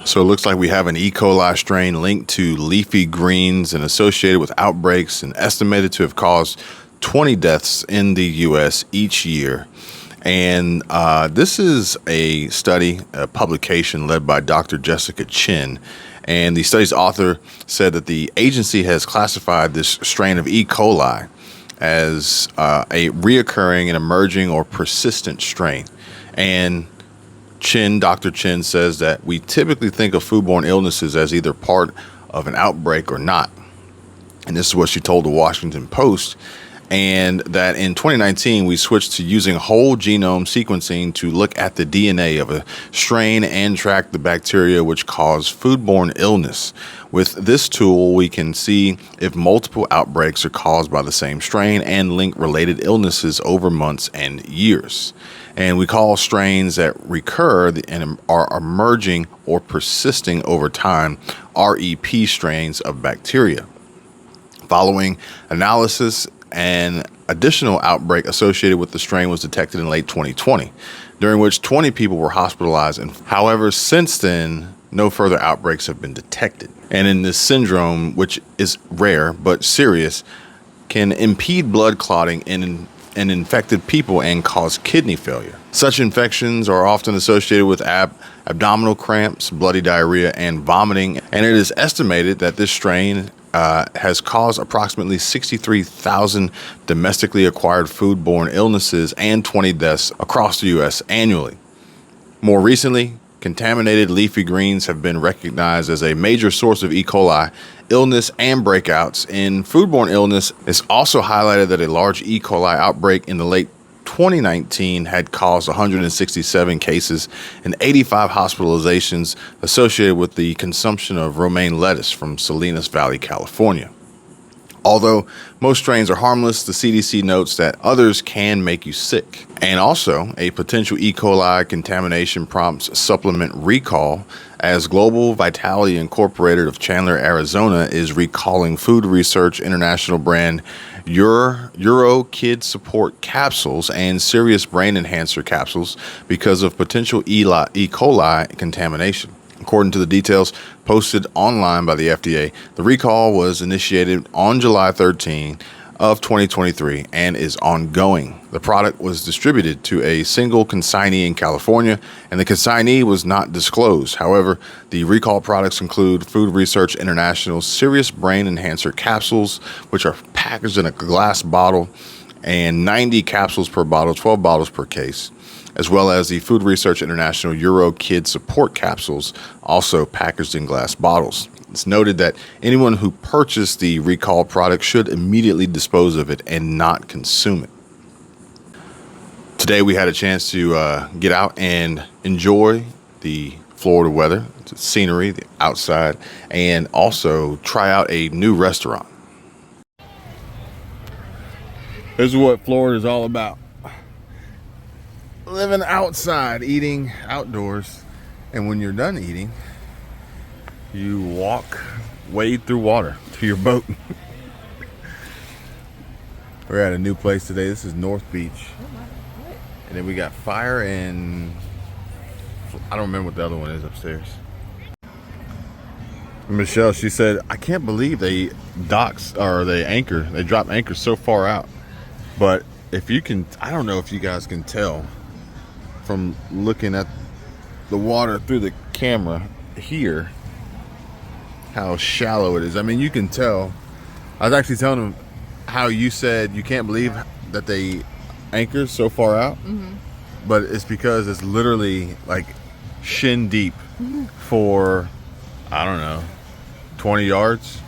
So it looks like we have an E. coli strain linked to leafy greens and associated with outbreaks and estimated to have caused 20 deaths in the U.S. each year. And this is a study, a publication led by Dr. Jessica Chin. And the study's author said that the agency has classified this strain of E. coli as a reoccurring and emerging or persistent strain. And Dr. Chin says that we typically think of foodborne illnesses as either part of an outbreak or not. And this is what she told the Washington Post. And that in 2019, we switched to using whole genome sequencing to look at the DNA of a strain and track the bacteria which cause foodborne illness. With this tool, we can see if multiple outbreaks are caused by the same strain and link related illnesses over months and years. And we call strains that recur and are emerging or persisting over time REP strains of bacteria. Following analysis, an additional outbreak associated with the strain was detected in late 2020, during which 20 people were hospitalized. And however, since then, no further outbreaks have been detected. And in this syndrome, which is rare but serious, can impede blood clotting in infected people and cause kidney failure. Such infections are often associated with abdominal cramps, bloody diarrhea, and vomiting. And it is estimated that this strain has caused approximately 63,000 domestically acquired foodborne illnesses and 20 deaths across the U.S. annually. More recently, contaminated leafy greens have been recognized as a major source of E. coli illness and breakouts in foodborne illness. It's also highlighted that a large E. coli outbreak in the late 2019 had caused 167 cases and 85 hospitalizations associated with the consumption of romaine lettuce from Salinas Valley, California. Although most strains are harmless, the CDC notes that others can make you sick. And also, a potential E. coli contamination prompts supplement recall, as Global Vitality Incorporated of Chandler, Arizona is recalling Food Research International brand Euro Kid Support capsules and Serious Brain Enhancer capsules because of potential E. coli contamination. According to the details posted online by the FDA, the recall was initiated on July 13 of 2023 and is ongoing. The product was distributed to a single consignee in California, and the consignee was not disclosed. However, the recall products include Food Research International's Serious Brain Enhancer capsules, which are packaged in a glass bottle, and 90 capsules per bottle, 12 bottles per case, as well as the Food Research International Euro Kid Support capsules, also packaged in glass bottles. It's noted that anyone who purchased the recalled product should immediately dispose of it and not consume it. Today we had a chance to get out and enjoy the Florida weather, the scenery, the outside, and also try out a new restaurant. This is what Florida is all about. Living outside, eating outdoors, and when you're done eating, you wade through water to your boat. We're at a new place today. This is North Beach. And then we got Fire and I don't remember what the other one is upstairs. Michelle, she said, I can't believe they drop anchor so far out. But if you can, I don't know if you guys can tell from looking at the water through the camera here how shallow it is. I mean, you can tell. I was actually telling them how you said you can't believe that they anchor so far out. Mm-hmm. But it's because it's literally like shin deep for, I don't know, 20 yards.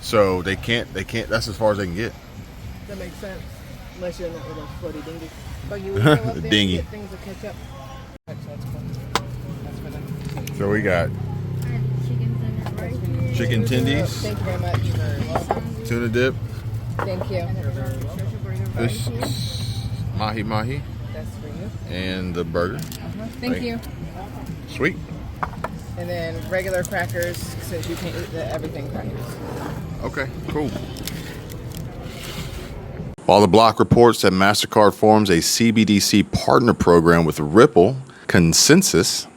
So they can't, that's as far as they can get. That makes sense. Unless you're in that little floaty dinghy. But you will go up there dinghy. And get things to catch up. That's cool. That's for them. So we got chicken tendies. Thank you very much. Tuna dip. Thank you. Fish, mahi. That's for you. And the burger. Thank you. Sweet. And then regular crackers, since you can't eat the everything crackers. Okay, cool. While the Block reports that MasterCard forms a CBDC partner program with Ripple, Consensus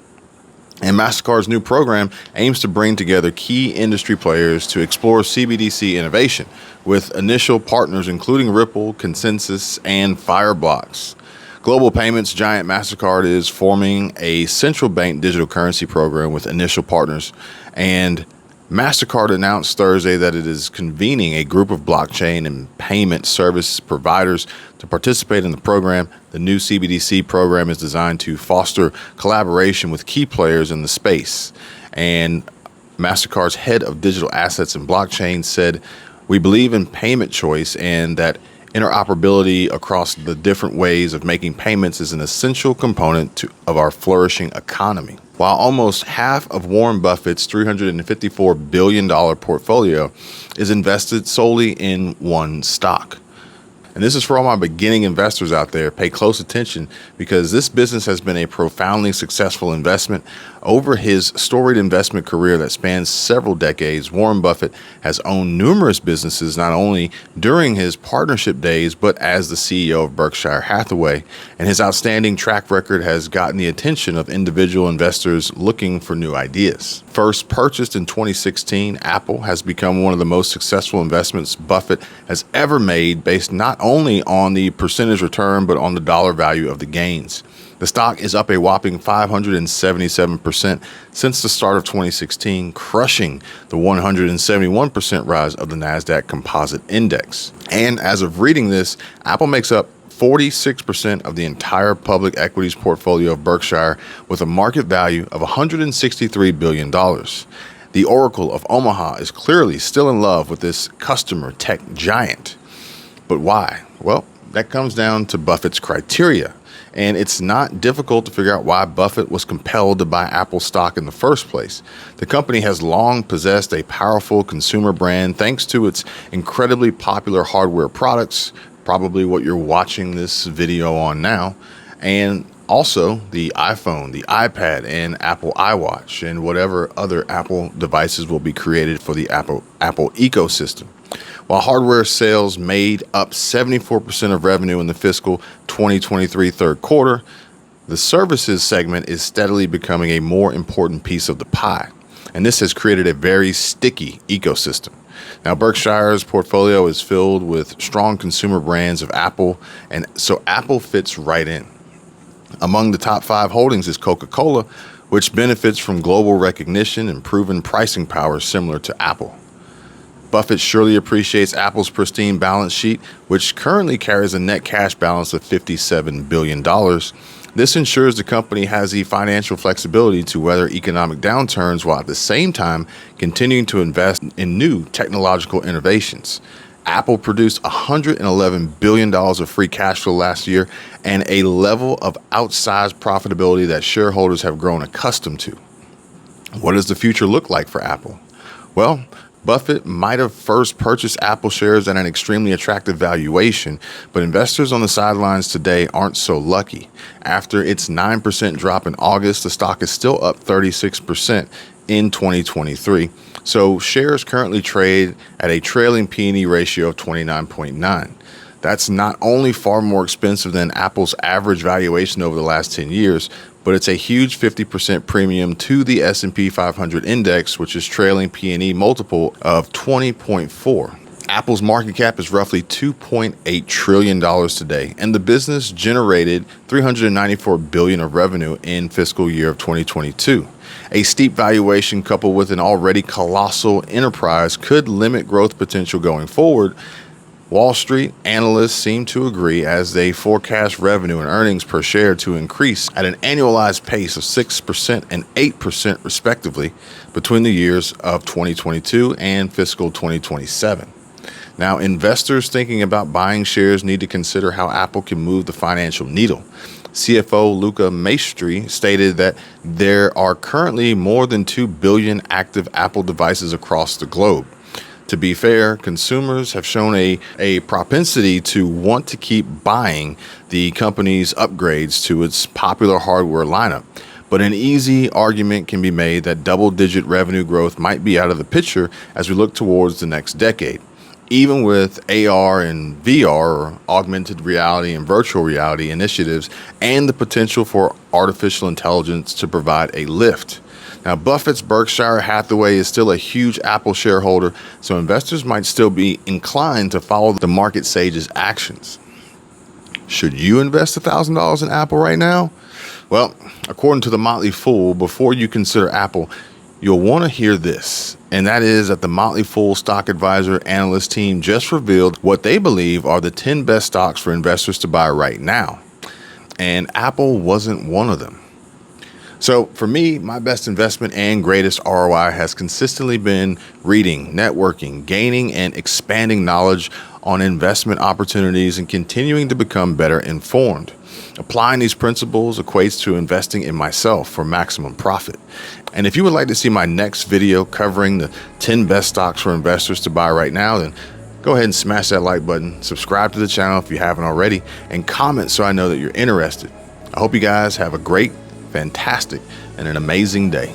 And MasterCard's new program aims to bring together key industry players to explore CBDC innovation, with initial partners including Ripple, Consensus, and Fireblocks. Global payments giant MasterCard is forming a central bank digital currency program with initial partners, and MasterCard announced Thursday that it is convening a group of blockchain and payment service providers to participate in the program. The new CBDC program is designed to foster collaboration with key players in the space. And MasterCard's head of digital assets and blockchain said, "We believe in payment choice and that interoperability across the different ways of making payments is an essential component of our flourishing economy." While almost half of Warren Buffett's $354 billion portfolio is invested solely in one stock. And this is for all my beginning investors out there. Pay close attention, because this business has been a profoundly successful investment. Over his storied investment career that spans several decades, Warren Buffett has owned numerous businesses, not only during his partnership days, but as the CEO of Berkshire Hathaway. And his outstanding track record has gotten the attention of individual investors looking for new ideas. First purchased in 2016, Apple has become one of the most successful investments Buffett has ever made, based not only on the percentage return, but on the dollar value of the gains. The stock is up a whopping 577% since the start of 2016, crushing the 171% rise of the NASDAQ Composite Index. And as of reading this, Apple makes up 46% of the entire public equities portfolio of Berkshire, with a market value of $163 billion. The Oracle of Omaha is clearly still in love with this customer tech giant. But why? Well, that comes down to Buffett's criteria. And it's not difficult to figure out why Buffett was compelled to buy Apple stock in the first place. The company has long possessed a powerful consumer brand thanks to its incredibly popular hardware products, probably what you're watching this video on now, and also the iPhone, the iPad, and Apple iWatch, and whatever other Apple devices will be created for the Apple ecosystem. While hardware sales made up 74% of revenue in the fiscal 2023 third quarter, the services segment is steadily becoming a more important piece of the pie. And this has created a very sticky ecosystem. Now, Berkshire's portfolio is filled with strong consumer brands of Apple, and so Apple fits right in. Among the top 5 holdings is Coca-Cola, which benefits from global recognition and proven pricing power similar to Apple. Buffett surely appreciates Apple's pristine balance sheet, which currently carries a net cash balance of $57 billion. This ensures the company has the financial flexibility to weather economic downturns, while at the same time continuing to invest in new technological innovations. Apple produced $111 billion of free cash flow last year, and a level of outsized profitability that shareholders have grown accustomed to. What does the future look like for Apple? Well, Buffett might have first purchased Apple shares at an extremely attractive valuation, but investors on the sidelines today aren't so lucky. After its 9% drop in August, the stock is still up 36% in 2023. So shares currently trade at a trailing P/E ratio of 29.9. That's not only far more expensive than Apple's average valuation over the last 10 years, but it's a huge 50% premium to the S&P 500 index, which is trailing P/E multiple of 20.4. Apple's market cap is roughly $2.8 trillion today, and the business generated $394 billion of revenue in fiscal year of 2022. A steep valuation coupled with an already colossal enterprise could limit growth potential going forward. Wall Street analysts seem to agree, as they forecast revenue and earnings per share to increase at an annualized pace of 6% and 8% respectively between the years of 2022 and fiscal 2027. Now, investors thinking about buying shares need to consider how Apple can move the financial needle. CFO Luca Maestri stated that there are currently more than 2 billion active Apple devices across the globe. To be fair, consumers have shown a propensity to want to keep buying the company's upgrades to its popular hardware lineup. But an easy argument can be made that double-digit revenue growth might be out of the picture as we look towards the next decade. Even with AR and VR, or augmented reality and virtual reality initiatives, and the potential for artificial intelligence to provide a lift. Now, Buffett's Berkshire Hathaway is still a huge Apple shareholder, so investors might still be inclined to follow the market sage's actions. Should you invest $1,000 in Apple right now? Well, according to the Motley Fool, before you consider Apple, you'll want to hear this, and that is that the Motley Fool Stock Advisor analyst team just revealed what they believe are the 10 best stocks for investors to buy right now. And Apple wasn't one of them. So for me, my best investment and greatest ROI has consistently been reading, networking, gaining and expanding knowledge on investment opportunities and continuing to become better informed. Applying these principles equates to investing in myself for maximum profit. And if you would like to see my next video covering the 10 best stocks for investors to buy right now, then go ahead and smash that like button, subscribe to the channel if you haven't already, and comment so I know that you're interested. I hope you guys have a great, fantastic, and an amazing day.